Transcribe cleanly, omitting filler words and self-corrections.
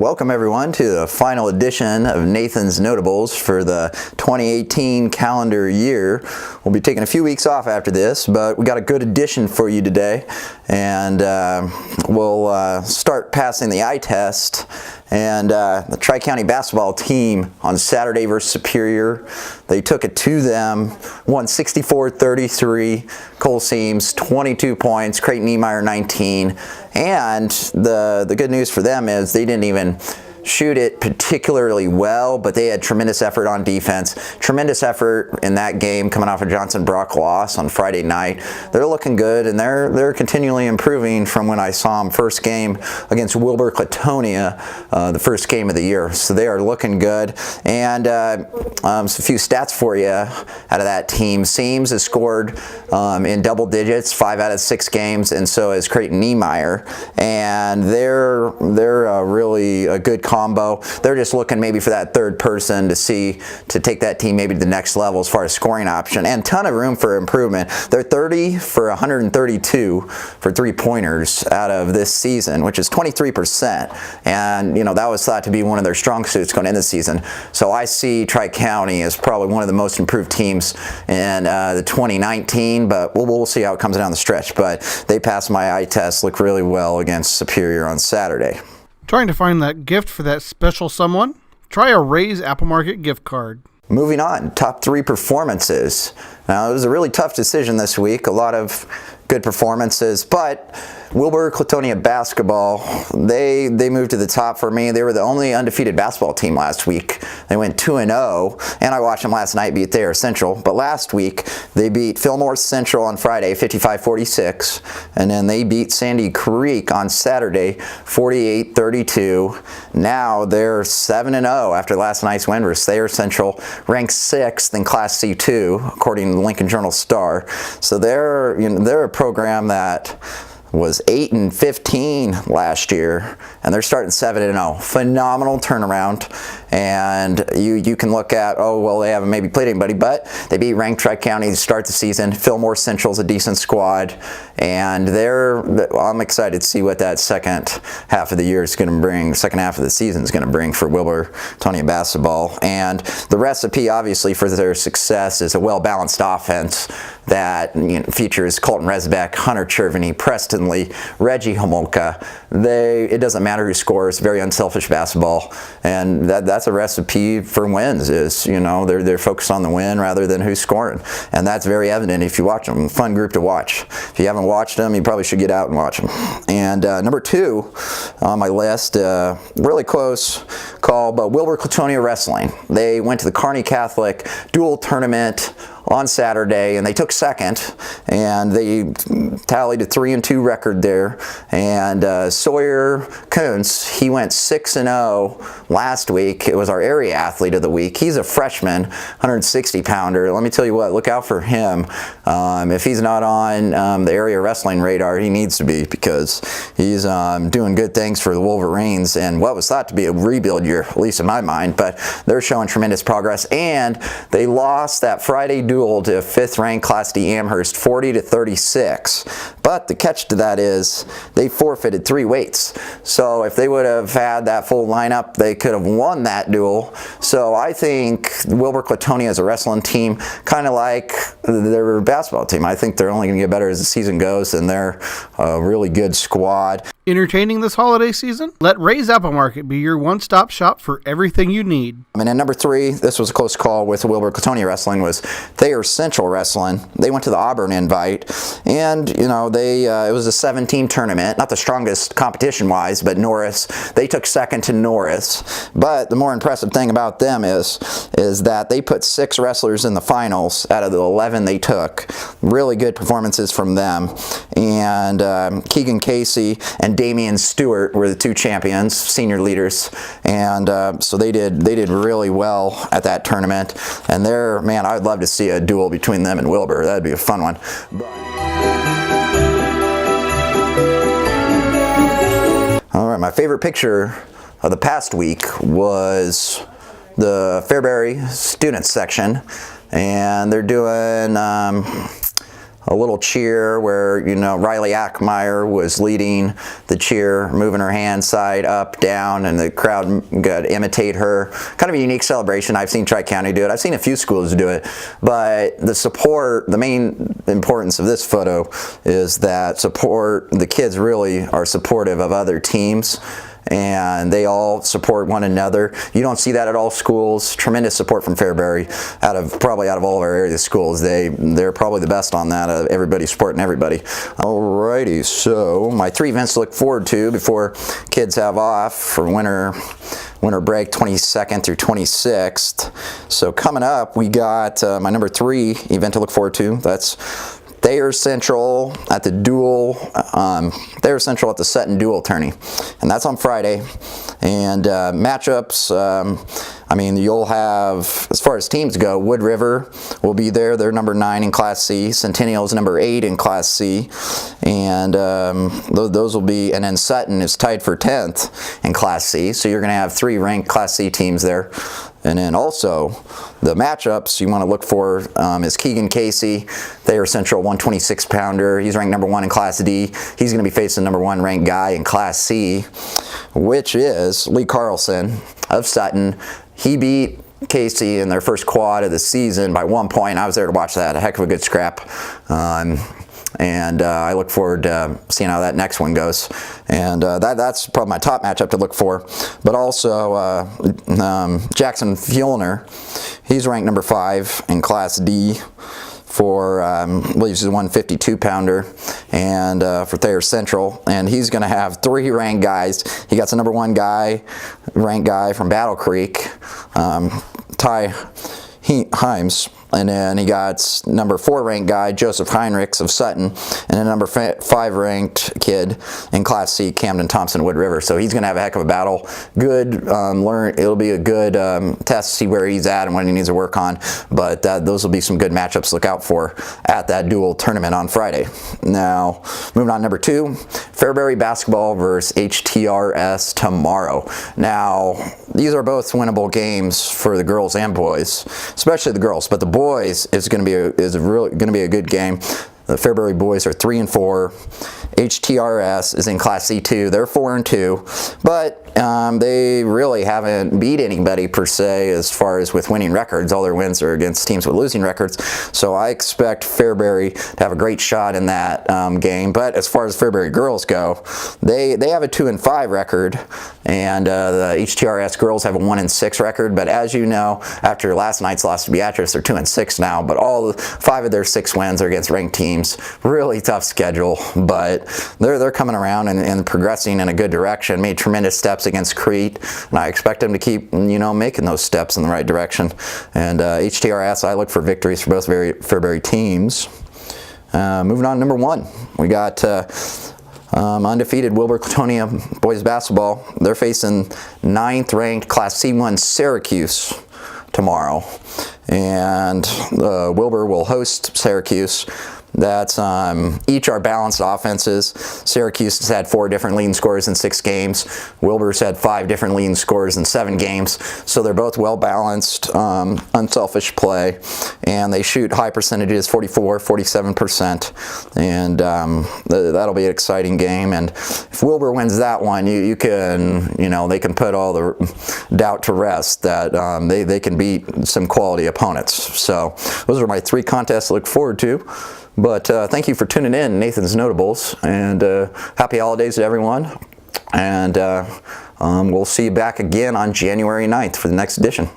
Welcome everyone to the final edition of Nathan's Notables for the 2018 calendar year. We'll be taking a few weeks off after this, but we got a good edition for you today, and we'll start passing the eye test. And the Tri-County basketball team on Saturday versus Superior, they took it to them, won 64-33. Cole Seams 22 points, Creighton Niemeyer 19. And the good news for them is they didn't even shoot it particularly well, but they had tremendous effort on defense, tremendous effort in that game coming off a Johnson Brock loss on Friday night. They're looking good, and they're continually improving from when I saw them first game against Wilber-Clatonia, the first game of the year. So they are looking good. And a few stats for you out of that team. Seams has scored in double digits 5 out of 6 games, and so has Creighton Niemeyer. And they're really a good combo. They're just looking maybe for that third person to take that team maybe to the next level as far as scoring option, and ton of room for improvement. They're 30 for 132 for 3-pointers out of this season, which is 23%, and that was thought to be one of their strong suits going into the season. So I see Tri-County as probably one of the most improved teams in the 2019, but we'll see how it comes down the stretch. But they passed my eye test, look really well against Superior on Saturday. Trying to find that gift for that special someone? Try a Ray's Apple Market gift card. Moving on, top 3 performances. Now, it was a really tough decision this week. A lot of good performances, but Wilber-Clatonia basketball, they moved to the top for me. They were the only undefeated basketball team last week. They went 2-0, and I watched them last night beat Thayer Central. But last week, they beat Fillmore Central on Friday, 55-46, and then they beat Sandy Creek on Saturday, 48-32. Now they're 7-0 after last night's win versus Thayer Central, ranked 6th in Class C2, according to the Lincoln Journal-Star. So they're a program that was 8-15 last year, and they're starting 7-0. Phenomenal turnaround. And you can look at, oh, well, they haven't maybe played anybody, but they beat ranked Tri-County to start the season. Fillmore Central's a decent squad, and I'm excited to see what that second half of the year is going to bring, second half of the season is going to bring for Wilber-Clatonia basketball. And the recipe, obviously, for their success is a well-balanced offense that features Colton Resbeck, Hunter Chervany, Preston Lee, Reggie Homolka. It doesn't matter who scores, very unselfish basketball, and that's a recipe for wins. Is they're focused on the win rather than who's scoring, and that's very evident if you watch them. Fun group to watch. If you haven't watched them, you probably should get out and watch them. And number 2 on my list, really close call, but Wilber-Clatonia wrestling. They went to the Kearney Catholic dual tournament on Saturday, and they took second, and they tallied a 3-2 record there. And Sawyer Kuntz, he went 6-0 last week. It was our area athlete of the week. He's a freshman, 160-pounder. Let me tell you what, look out for him. If he's not on the area wrestling radar, he needs to be, because he's doing good things for the Wolverines and what was thought to be a rebuild year, at least in my mind. But they're showing tremendous progress, and they lost that Friday duel to 5th-ranked Class D Amherst 40-36. But the catch to that is they forfeited 3 weights. So if they would have had that full lineup, they could have won that duel. So I think Wilber-Clatonia as a wrestling team, kind of like their basketball team, I think they're only going to get better as the season goes, and they're a really good squad. Entertaining this holiday season? Let Ray's Apple Market be your one-stop shop for everything you need. And at number 3, this was a close call with Wilber-Clatonia wrestling, was Thayer Central wrestling. They went to the Auburn invite, and it was a 7-team tournament, not the strongest competition-wise, but Norris, they took second to Norris. But the more impressive thing about them is that they put 6 wrestlers in the finals out of the 11 they took. Really good performances from them. And Keegan Casey and Damian Stewart were the 2 champions, senior leaders, and so they did really well at that tournament. And I'd love to see a duel between them and Wilbur. That'd be a fun one. All right, my favorite picture of the past week was the Fairbury students section, and they're doing a little cheer where, you know, Riley Ackmeyer was leading the cheer, moving her hands side, up, down, and the crowd got to imitate her. Kind of a unique celebration. I've seen Tri-County do it. I've seen a few schools do it. But the support, the main importance of this photo is that the kids really are supportive of other teams, and they all support one another. You don't see that at all schools. Tremendous support from Fairbury, probably out of all of our area schools. They're probably the best on that. Everybody supporting everybody. Alrighty, so my 3 events to look forward to before kids have off for winter break, 22nd through 26th. So coming up, we got my number 3 event to look forward to. That's Thayer Central at the Sutton Dual Tourney, and that's on Friday. And matchups, I mean, you'll have, as far as teams go, Wood River will be there. They're number 9 in Class C. Centennial's number 8 in Class C, and those will be. And then Sutton is tied for 10th in Class C. So you're going to have 3 ranked Class C teams there. And then also the matchups you want to look for is Keegan Casey, Thayer Central 126-pounder. He's ranked number 1 in Class D. He's going to be facing number 1 ranked guy in Class C, which is Lee Carlson of Sutton. He beat Casey in their first quad of the season by 1 point. I was there to watch that. A heck of a good scrap. And I look forward to seeing how that next one goes. And that's probably my top matchup to look for. But also Jackson Fuellner, he's ranked number 5 in Class D for, I believe he's a 152-pounder, and for Thayer Central. And he's going to have 3 ranked guys. He got the number 1 ranked guy from Battle Creek, Ty Himes. And then he got number 4 ranked guy, Joseph Heinrichs of Sutton, and then number 5 ranked kid in Class C, Camden Thompson, Wood River. So he's going to have a heck of a battle. Good, it'll be a good test to see where he's at and what he needs to work on. But those will be some good matchups to look out for at that dual tournament on Friday. Now, moving on, number 2, Fairbury basketball versus HTRS tomorrow. Now, these are both winnable games for the girls and boys, especially the girls, but the boys is going to be a good game. The Fairbury boys are 3-4. HTRS is in Class C2. They're 4-2, but they really haven't beat anybody per se as far as with winning records. All their wins are against teams with losing records. So I expect Fairbury to have a great shot in that game. But as far as Fairbury girls go, they have a 2-5 record, and the HTRS girls have a 1-6 record. But as you know, after last night's loss to Beatrice, they're 2-6 now. But all 5 of their 6 wins are against ranked teams. Really tough schedule, but they're coming around and progressing in a good direction. Made tremendous steps against Crete, and I expect them to keep, you know, making those steps in the right direction. And HTRS, I look for victories for both Fairbury teams. Moving on, number 1, we got undefeated Wilbur-Clatonia boys basketball. They're facing 9th ranked Class C1 Syracuse tomorrow, and Wilbur will host Syracuse. That's each are balanced offenses. Syracuse has had 4 different leading scorers in 6 games. Wilbur's had 5 different leading scorers in 7 games. So they're both well balanced, unselfish play, and they shoot high percentages, 44, 47%, and that'll be an exciting game. And if Wilbur wins that one, you can, you know, they can put all the doubt to rest that they can beat some quality opponents. So those are my 3 contests to look forward to. But thank you for tuning in, Nathan's Notables, and happy holidays to everyone. And we'll see you back again on January 9th for the next edition.